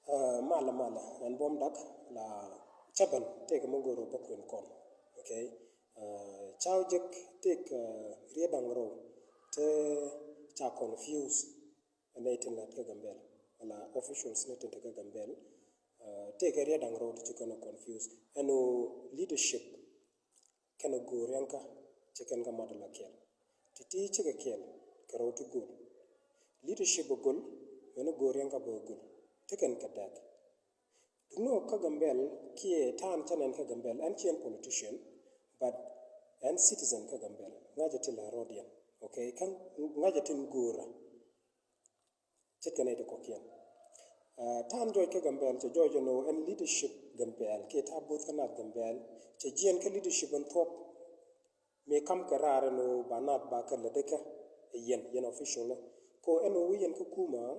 Mala and bomb duck la chaban take a mongoro bakwin con. Okay. Chow jek take riedang ro te cha confuse and they tin at Kagambel. La officials net into Kagambel. Take a riedang ro to confuse. And leadership can go ranka chicken gamadala kill. Titi chicken kill, karo to good. Leadership a goal, when a go ranka bogul. Taken kadak. Do know Kagambel, Kie Tan Chanan Kagambel, and Chian politician, but and citizen Kagambel, Najatilla Rodian, okay, can Najatin Gura, Chicken Kokian. Tan Joy Kagambel, to Georgia no, and leadership Gambel, Kita Buthanat Gambel, Chajian leadership and top may come Karara no Banat Baka Ladeka, a yen official, ko NOE and Kukuma.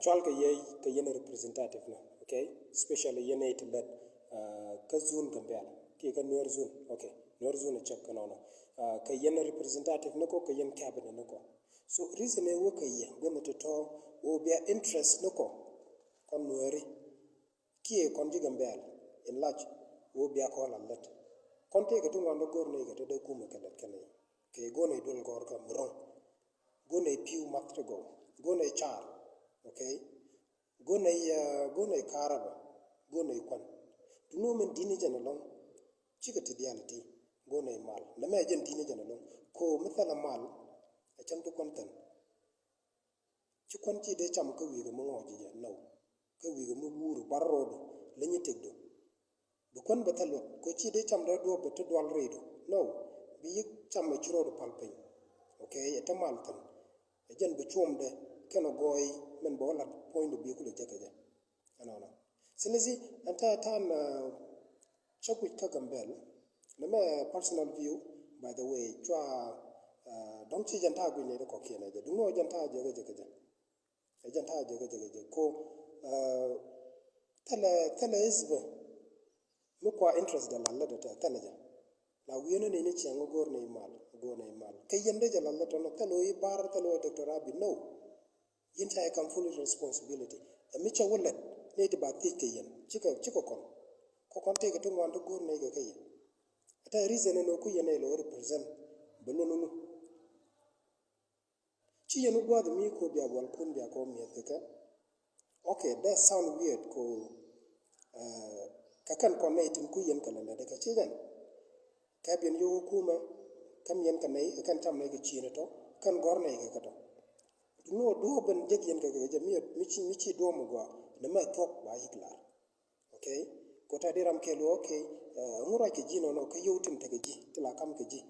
Chalka ye ka yene representative na, okay, especially yene to let ka zone gambel ki ka nuer zone, okay, nuer zone check kanona ka yene representative nako ka yen cabinet nako. So reason e wo ka ye gonna to o be interest nako kon nueri ki e kon gambel in large wo be ko la let kon te ka to ngondo gor ne ka de kuma ka let kanai ke go ne dul gor ka mron go ne piu matre go ne char. Okay, go na karaba, go na kwan. Do no men dini janalong, chica tidianity, go na mal. La majan dini janalong, ko methala mal, a cham to content. Chukwanti de cham ka wiga mongoji, no. Ka wiga muguru, barrodo, lenyitig do. Bukwan batalo, ko chi de cham do beto dual redo. No, be yik cham a churo de palping. Okay, at a malton. A jan buchum de, kano goy. Men bola point of view kule jakaja anona selezi anta tan chokwi Kagambel na personal view by the way chwa don't see janta gwine de kokiena je dungo janta jakaja janta jakaja ko tele isbe mukwa interest da lalla da tele la wieno ne ne chiango gor ne mal kayende jalalla to no telo yi bar telo Dr. Abi no Yinta I can fully responsibility. A Mitcha Willet need about Tikayan, Chico Con take it to one to go nega kayan. At a reason and Okuyanelo represent Belunu. Chianugua the Miko Bia Walpumbia call me okay, that sound weird called Kakan Connect in Kuyan Kalanda de Kachidan. Kabian Yokuma, Kamian Kanay, a cantam like a chinato, can gornega kato. No do ben jegien ga michi do mogwa na ma tok ba hiklar okay ko ta diram ke lo okay ngura ke jino no ka yotin ta ji tila kam ke ji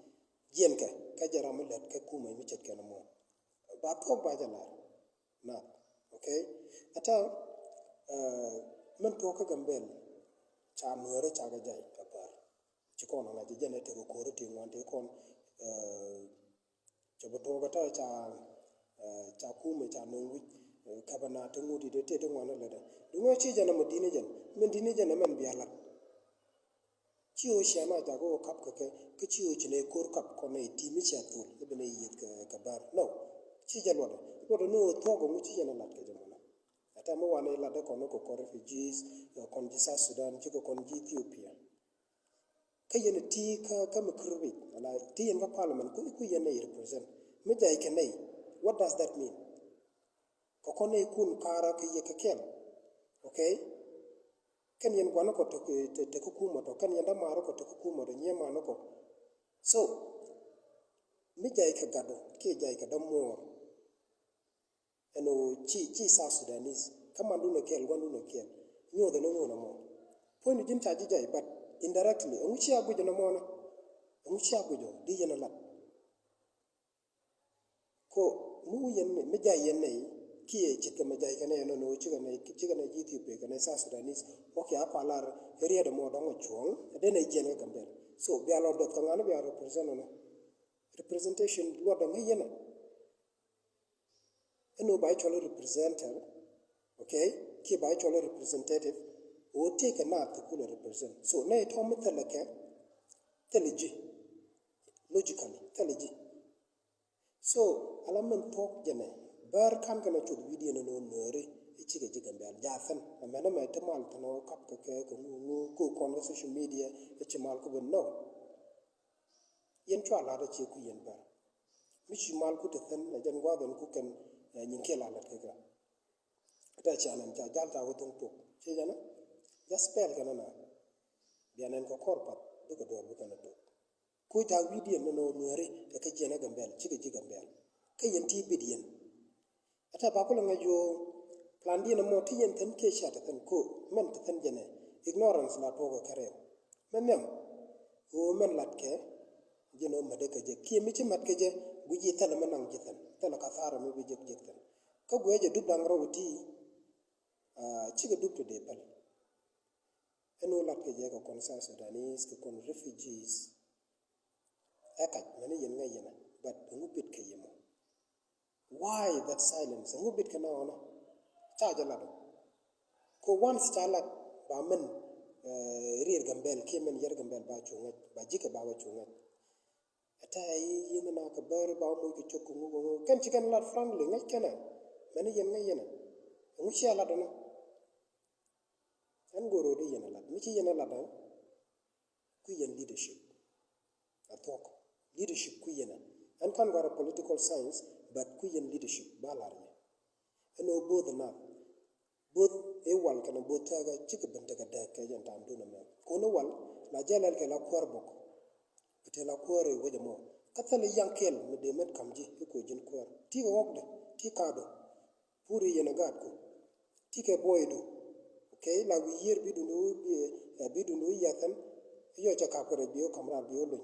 jien ka jaram lat ka kuma mi chet kana mo ba tok ba jala na okay ata man to ka gambel cha nuere cha ga jai ka par ci ko na ji jene te ko roti ngonte kon chaboto ga ta cha kuma cha nongu kabana to ngudi de te ngwana leda dungo chi jana mo dine jan men dine jana man biala chi o shama ta go kap ke chi o chine kor kap ko ne ti mi cha tul e bene yet ka bar no chi jalwa do no to go mu chi jana lat ke jamana ata mo wane la de ko no ko refugees kon jisa Sudan chi ko kon Ethiopia kayene ti ka makrbi ala ti en parliament ko ku yene represent me jay kenay. What does that mean? Kokone kun kara ke yekekel. Okay? Kan yen gwana ko te kukuma to kan yenda maro ko te kukuma do nyema no ko. So mi jay ka gado ke jay ka damo eno chi South Sudanese kama nduno kel gwandu no kel nyo de no mo point din ta jay but indirectly onchi agujo no mona onchi agujo di yena lat ko mu yen me jay yen nei ki chike me jay kana no chike na Ethiopia kana South Sudanese okay apalar area de mo dongo chuong de ne jene gambel so bi alo dot kangana bi representation lo do yena eno by cholo representative okay ki by cholo representative o take na to kula represent so na to metalaka teleji logically teleji so alaman talk jene bar kan kana chud video no nore ichige jigambel jafen amena me temal tano kap ke ku kon social media ichimal ku no yen chwa la da che ku yen ba mi chi mal ku te fen na jan gwa den ku ken nyin ke la la ke ga ta cha nan cha jal ta ku tung tuk che jana ja spell kana na bianen ko korpat du ko dor bu kana to ku ta video no nuare ta ke jena gambel chige jigambel ke yen ti bidien ata ba ko nga jo plan di na mo ti yen tan ke sha ta tan ko men ta tan jene ignorance la to ko kare men nem o men lat ke jeno made ke je ki mi ci mat ke je bu ji tan man nang jitan tan ka fara mi bi jek tan ko go je dub dang rawti ci ga dub de pal eno lat ke je ko kon sa Sudanese ko kon refugees akat mani yen ngay yena but ngu bit ke yemo why that silence ngu bit kana ona cha jala do ko once chala ba men rir gambel ke men yer gambel ba chunga ba jike ba wa chunga ata yi na ka bar ba mo ki chokku ngu kan ci kan lat friendly ngay kana mani yen ngay yena ngu ci ala do no an goro de yena lat mi ci yena lat ku yen leadership a talk leadership ku yena an kan gara political science but ku yen leadership balar ye eno both na both e wal kana both taga chika banta ga da ka jan tam do na me ko no wal la jalal ke la kwar bok te la kware wo jamo katale yankel me de met kamji ko jin kwar ti go wokde ti kado puri yena gad ko ti ke boydo okay la wi yer bidu no yatan yo cha ka ko biyo kamra biyo lo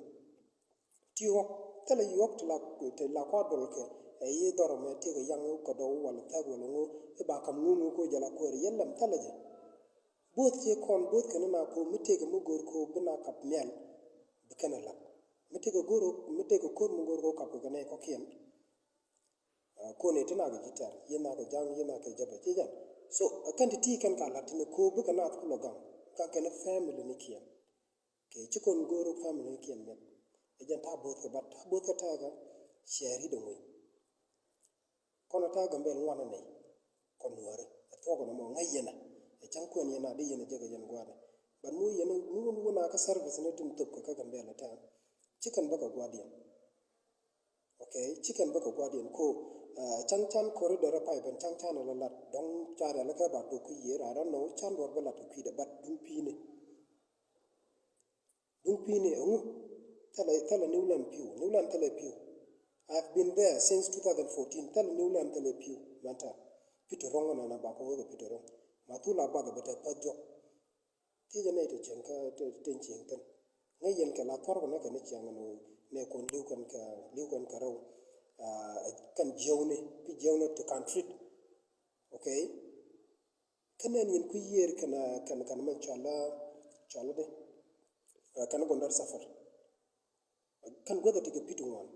ti ho tele yok te la kwa dol ke yi doro me ti go yang ko do wala ta go no e ba kam ngu ko jala ko yellam talaje bot ci kon bot kana na ko mitege mu gor ko bina kap mel be kana la mitege ko mu gor ko kap ko ne ko kien ko ne tana ga gitar yana ga jang yana ga jaba ci jan so kan ti kan ka la tin ko be kana ko logam ka kana family ni kien ke ci kon gor family ni kien ne e jan ta bot ko bat bot ka ta ga sheri do moy kono ta ga mbel wana ne kon wore to ko no mo ngayena e chan ko ni na de yena jega yen gwada ban mu yena mu na ka service ne tum top ko ka mbela ta chicken baka gwadian okay chicken baka gwadian ko chan corridor pa ban chan la lat dong chara la ka ba to ku yera I don't know chan wor bala to ku da bat dum pine tala newland tala piu I've been there since 2014 tala newland tala piu manta Peter Rongo na ba ko ga Peter Rongo matula ba da bata pajo ti jane te chenka te tenching tan ngai yen ka la tor ko na ka ni chang no ne kon liu kan ka raw kan jewne pi jewne to country okay kanen yen ku yer kan man chala de kan gondar safar kan goda te pitu wan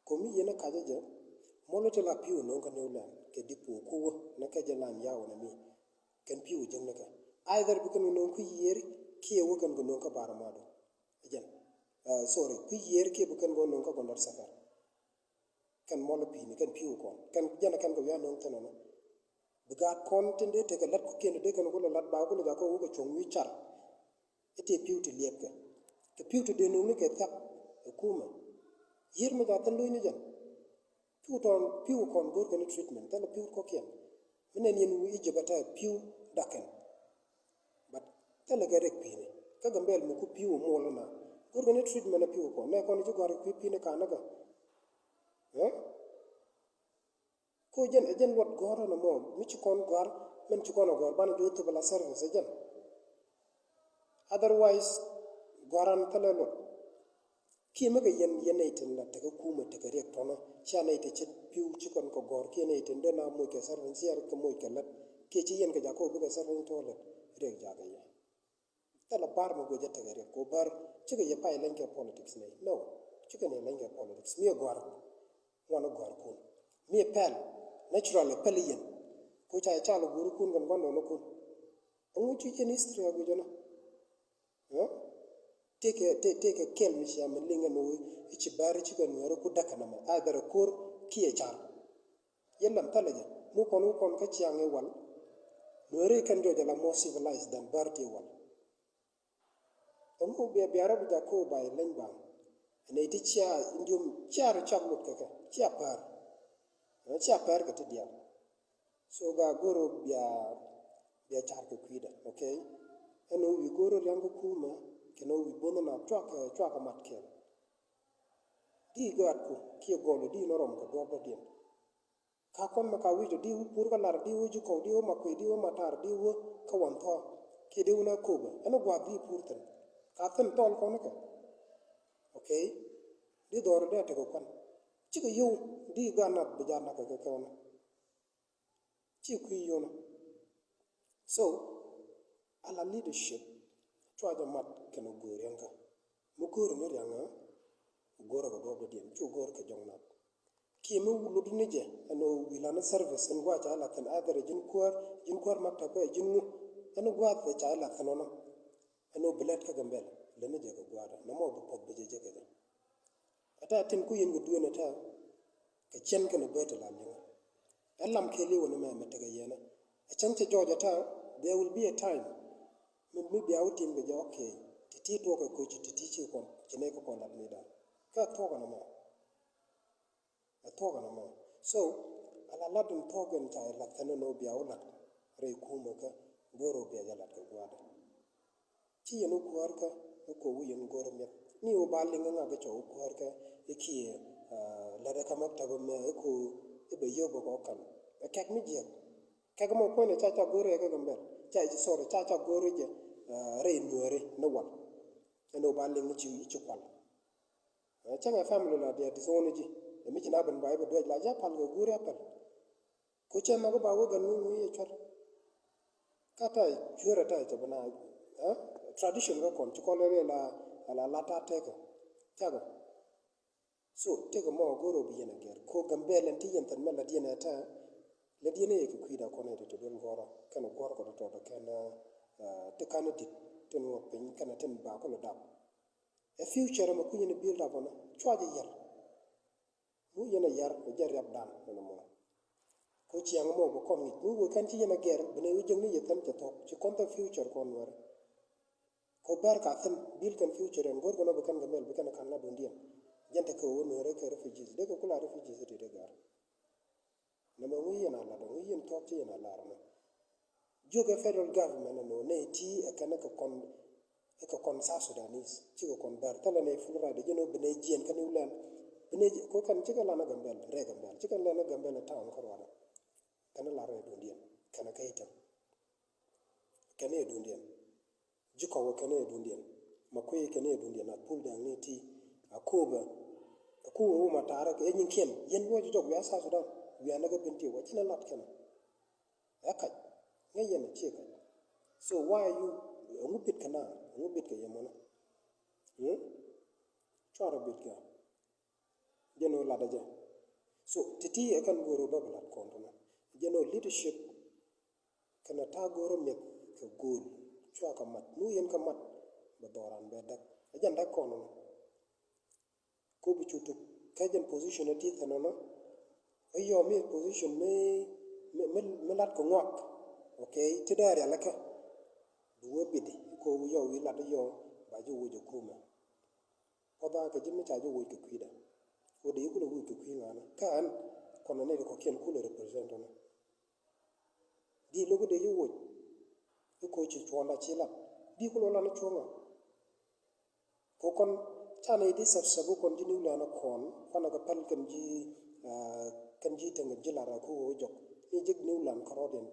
ko mi yena ka je molo te la piu no ka newland ke dipo ko na ka jalan yawo na mi kan piu jeng ka either bu kan no ku yer ki wo kan no ka baramado ajan sorry ku yer ki bu kan no ka gondar safar kan molo pi ni kan piu kon kan jana kan ko ya no tan no bu ga kon tende te ka lat ko ken de kan ko lat ba ko ga ko ko chong wi char ete piu te liep ke piu te de no ni ke tak kuma yer me ga tan lo ni jan piu kon gor kan treatment tan piu ko ken menen yen wi jabata piu daken but tele ga rek pine ka gambel mu ku piu mo na gor kan treatment na piu ko ne kon ju gor ku pine ka na ga ko jen wat gor na mo mi ci kon gor men ci kon gor ban do to bala service jen otherwise goran tele lo ki ma ga yen itin la ta ku ma ta rek tono sha na ite chet piu ci kon ko gor ki ne itin de na mo ke service yar ko mo ke lat ke ci yen ga ja ko bu ga service to lat rek ja ga ya tala bar mo go jetta ga rek ko bar ci ga ya pay len ke politics ne no ci ga ne len ke politics mi gor wana gor ko mi pel natural pelien ko cha lo guru kun gon gon no kun ngu ci ken history go jona take kel mi sha me linga no ci bari ci gon waro ku dakana ma adara kor kiye char yellam talaje mukon ka chiang e wal nuere kan jo jala more civilized than birth e wal mu biara buja ko bai lengbang ne ti chia indium chia ro chak lut ka chia par ka ti dia so ga goro bia char ka kwida okay eno wi goro yang ko kuma keno wi bono na twak mat ken di gat ko ki golo di norom ko do dien ka kon ma ka wi di pur ka lar di wu ju ko di ma ko di ma tar di wu ka wan tho ki di na ko ba eno gwa di pur tan ka tan tol ko na ka okay di dor de te ko kon chi ko yu di ga na bu ja na ka ka na chi ku yu na so ala leadership twa da mat keno gorenga mu gor ne yanga goro ko do dien chu gor ka jong na ki mu wulu dine je ano wilana service en gwa cha la tan adere jin kwar makta ko jin mu ano gwa ta cha la tan no ano bilet ka gambel le ne je ko gwa da no mo bu pot be je ka ata tin ku yin gudu na ta ka chen ka no beta la ne alam ke li wona me meta ga yena a chan te joja ta there will be a time mi bi outing be jo okay ti to ko ko ti chi ko ne ko la ni da ka to ka no mo a na mo so ala ladum togen ta la tano no bi awla re kuma ka goro bi ala ka gwada ti yenu kuarka ko wu yen goro me ni o balinga nga ga cho kuarka iki la da kama ta go me ko e be yobo ko kan e kak mi je kak mo ko ne cha goro e ga gambe cha ji sore cha goro je re nuore no wal no balinga chi kwal cha nga family la dia disonoji mi ci na ban bay ba do la ja pal go gure pal ko che ma go ba go ganu ye chor kata jura ta ta bana tradition go kon ko le la ta te ko ta go so te go mo go ro bi na ger ko gambe len ti yen tan mala di na ta le di ne ko kwida ko ne to don goro kan goro ko to kan te kan di ten wo pin kan ten ba ko lo da a future ma ku ni build up on chwa je yer mu yena yar ko jar yab dan no mo ko chiang mo ko kon ni mu kan ti yena ger bene wi jeng ni yetan ta to ci kon ta future kon war ko bar ka tan bil kan future en gor ko no kan gamel be kan la do ndien jenta ko woni re ka refugees de ko kula refugees de gar na mo wi yena la do wi yen to ci yena la no joge federal government no ne ti akana ko kon sa Sudanese ci ko kon bar tala ne fulra de jeno bene jien kan ulan bene ko kan ci la na gambel re gambel ci kan la na gambel town ko wala kan la re do ndien kan kayita kan e do ndien jiko wo kan e do ndien makoy kan e do ndien apul da ne ti akoba ko wo matara ke nyin ken yen wo jog ya sa Sudan wi na ga binti wo ci na lat kan aka ngayen ci ka so why you ngubit kana ngubit ke yamona chara bit ka jeno la daja so titi akan goro babla kontona jeno leadership kana ta goro met ka gol chwa ka mat nu yen ka mat ba doran be dak ajan dak kono ko bi chutu kajen position ati tanono ayo me position me lat ko ngok okay tidare alaka duwo bidi ko yo wi la yo ba ju wujo kuma ko ba ka jimi ta ju wujo kwida ko de yuko wujo kwina na kan kono ne ko ken ku le represent no di logo de yu wujo ko ci chona ci la di ko la na chona ko kon tane di sabu kon jini la na kon fana ka pal kan ji tan jila ra ko wujo ni jig ni lan karoden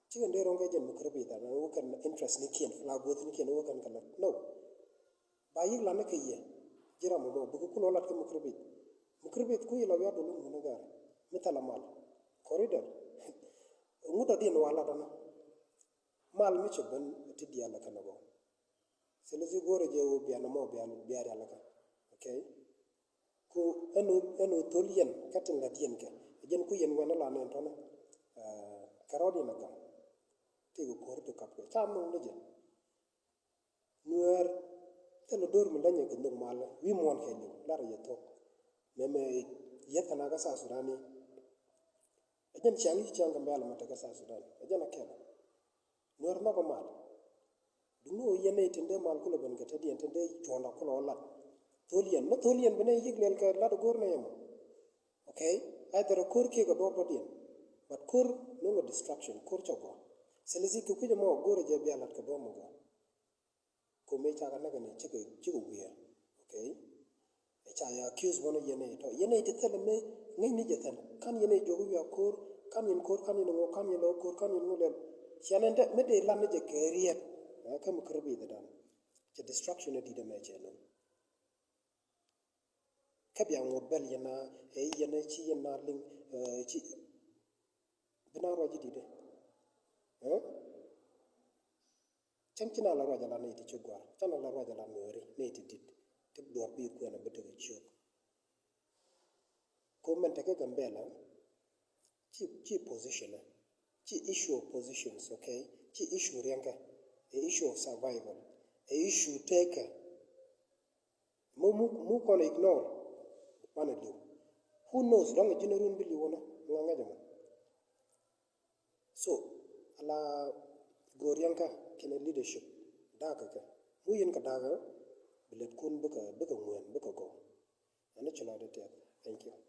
ci ngende ronga jen mukrabi da na wo kan interest ni kien la go ni kien wo kan kala no ba yi la na ke ye jira mo do bu ko lo lat ko mukrabi ku yi la ya do lu na gar mitala mal corridor ngudo din wala dana mal mi ci ban ti di yalla kan go sele ci gore je wo biana mo biar yalla ka okay ko eno tolien katin la dien ka jen ku yen wana la ne tona karodi na ga tigo korto kapko chamo leje nuer telo dor mi danye ko ndong mala wi mon ke ni lar ye to meme yeta na ga sa Sudani ajan changi changa mbala mataka sa Sudan ajan akela nuar na ko mal dungo yene tende mal ko ben gata di tende chona ko lat tolian bene yiglel ka lat gor na yam okay either kur ke ga do dien but kur no distraction kur chogo selezi ku kuje mo gor je bi alat ka do mo go ko me cha ga na ne chike wiya okay cha ya accuse bono yene te tele me ngai ni jetan kan yene jogu ya kur kan yin kur kan yin ngo kan yin lo kur kan yin ngulel chanen de me de la me je keriet kam kurbi da dan je destruction di de me cheno kabya ngot bel yana yene chi yana ling chi bina ro ji di de chankina la ro jala ne ti chugwa chana la ro jala mere ne ti dit te do bi ko na beto chuk ko men take gambela chi position chi issue of positions okay chi issue rianga a issue of survival a issue take mu ko ignore panelu who knows long general bili wona nganga jama so ala gorianka kene leadership daga ka mu yin ka daga bilet kun buka ngwen buka go ana chula de thank you